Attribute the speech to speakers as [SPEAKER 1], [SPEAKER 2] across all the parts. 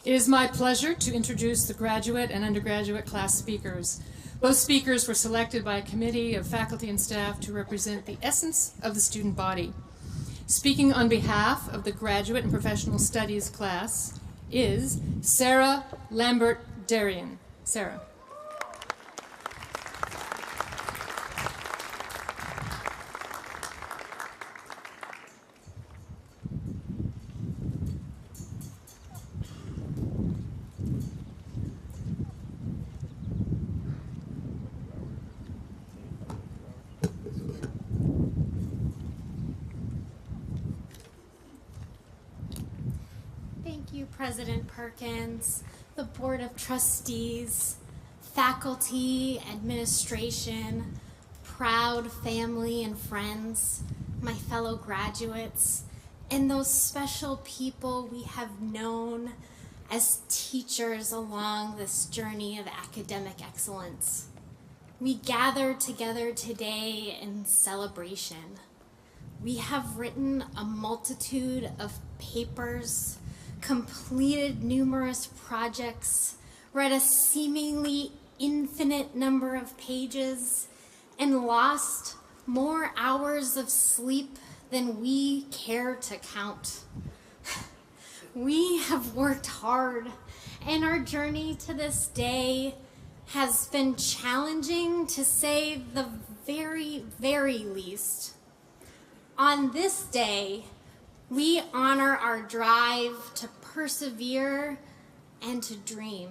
[SPEAKER 1] It is my pleasure to introduce the graduate and undergraduate class speakers. Both speakers were selected by a committee of faculty and staff to represent the essence of the student body. Speaking on behalf of the Graduate and Professional Studies class is Sarah Lambert Derian. Sarah.
[SPEAKER 2] President Perkins, the Board of Trustees, faculty, administration, proud family and friends, my fellow graduates, and those special people we have known as teachers along this journey of academic excellence. We gather together today in celebration. We have written a multitude of papers, completed numerous projects, read a seemingly infinite number of pages, and lost more hours of sleep than we care to count. We have worked hard, and our journey to this day has been challenging, to say the very, very least. On this day, we honor our drive to persevere and to dream.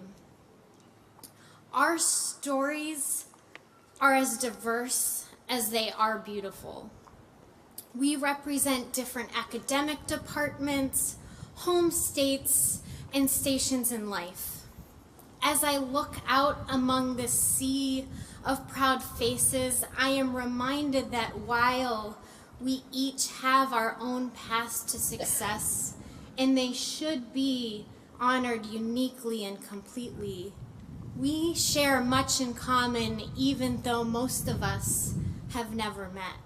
[SPEAKER 2] Our stories are as diverse as they are beautiful. We represent different academic departments, home states, and stations in life. As I look out among this sea of proud faces, I am reminded that while we each have our own paths to success, and they should be honored uniquely and completely, we share much in common, even though most of us have never met.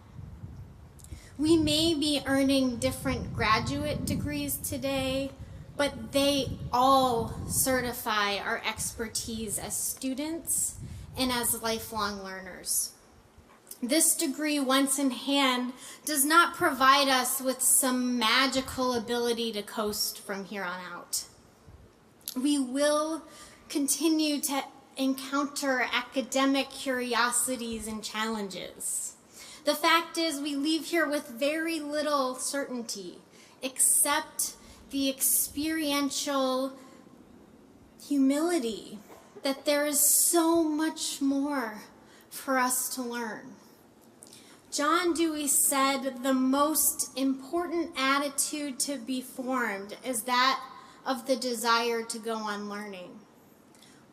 [SPEAKER 2] We may be earning different graduate degrees today, but they all certify our expertise as students and as lifelong learners. This degree, once in hand, does not provide us with some magical ability to coast from here on out. We will continue to encounter academic curiosities and challenges. The fact is, we leave here with very little certainty, except the experiential humility that there is so much more for us to learn. John Dewey said the most important attitude to be formed is that of the desire to go on learning.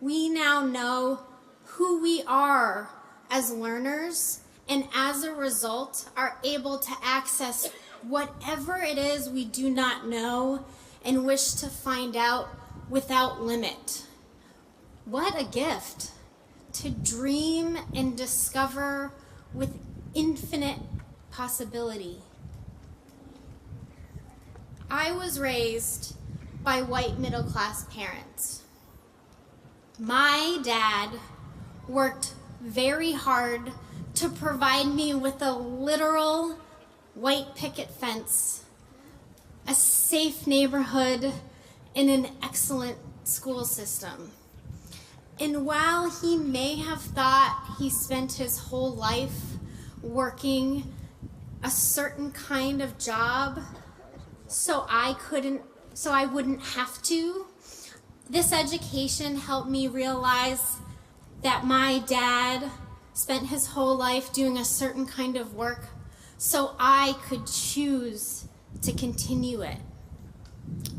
[SPEAKER 2] We now know who we are as learners, and as a result are able to access whatever it is we do not know and wish to find out without limit. What a gift to dream and discover with infinite possibility. I was raised by white middle-class parents. My dad worked very hard to provide me with a literal white picket fence, a safe neighborhood, and an excellent school system. And while he may have thought he spent his whole life working a certain kind of job so I wouldn't have to, this education helped me realize that my dad spent his whole life doing a certain kind of work so I could choose to continue it.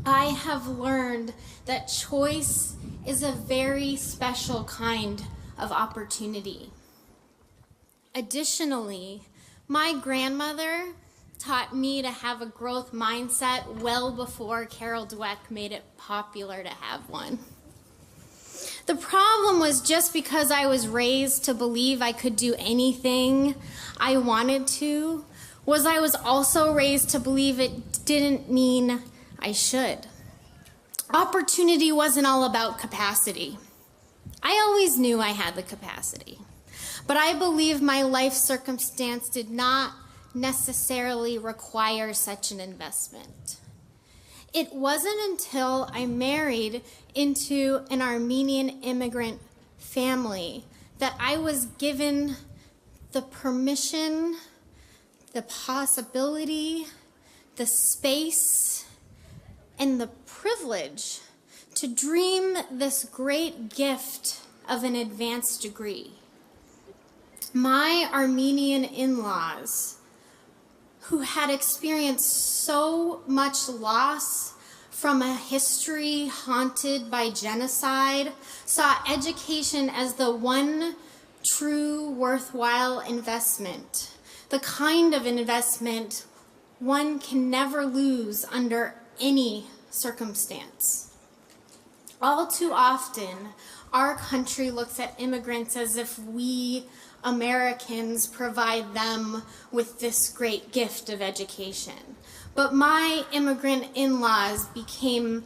[SPEAKER 2] I have learned that choice is a very special kind of opportunity. Additionally, my grandmother taught me to have a growth mindset well before Carol Dweck made it popular to have one. The problem was, just because I was raised to believe I could do anything I wanted to, I was also raised to believe it didn't mean I should. Opportunity wasn't all about capacity. I always knew I had the capacity, but I believe my life circumstance did not necessarily require such an investment. It wasn't until I married into an Armenian immigrant family that I was given the permission, the possibility, the space, and the privilege to dream this great gift of an advanced degree. My Armenian in-laws, who had experienced so much loss from a history haunted by genocide, saw education as the one true worthwhile investment, the kind of investment one can never lose under any circumstance. All too often, our country looks at immigrants as if we Americans provide them with this great gift of education. But my immigrant in-laws became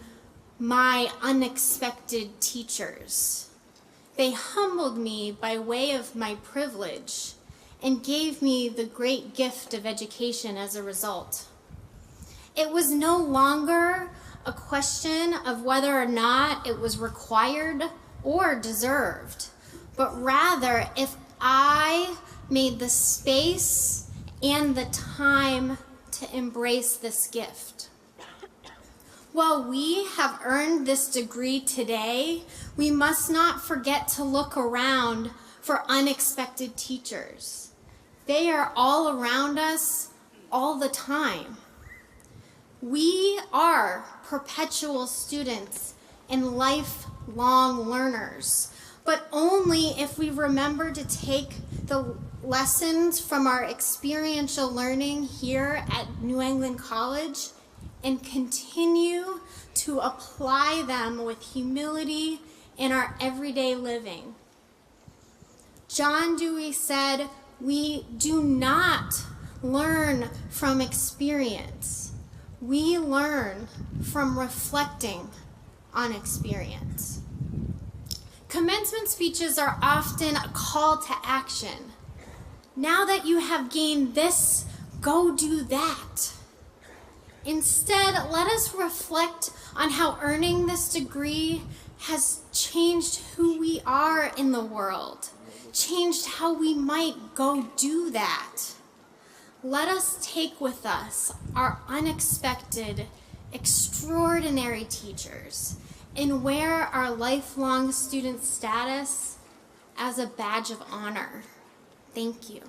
[SPEAKER 2] my unexpected teachers. They humbled me by way of my privilege and gave me the great gift of education as a result. It was no longer a question of whether or not it was required or deserved, but rather if I made the space and the time to embrace this gift. While we have earned this degree today, we must not forget to look around for unexpected teachers. They are all around us all the time. We are perpetual students and lifelong learners, but only if we remember to take the lessons from our experiential learning here at New England College and continue to apply them with humility in our everyday living. John Dewey said, "We do not learn from experience. We learn from reflecting on experience." Commencement speeches are often a call to action. Now that you have gained this, go do that. Instead, let us reflect on how earning this degree has changed who we are in the world, changed how we might go do that. Let us take with us our unexpected, extraordinary teachers and wear our lifelong student status as a badge of honor. Thank you.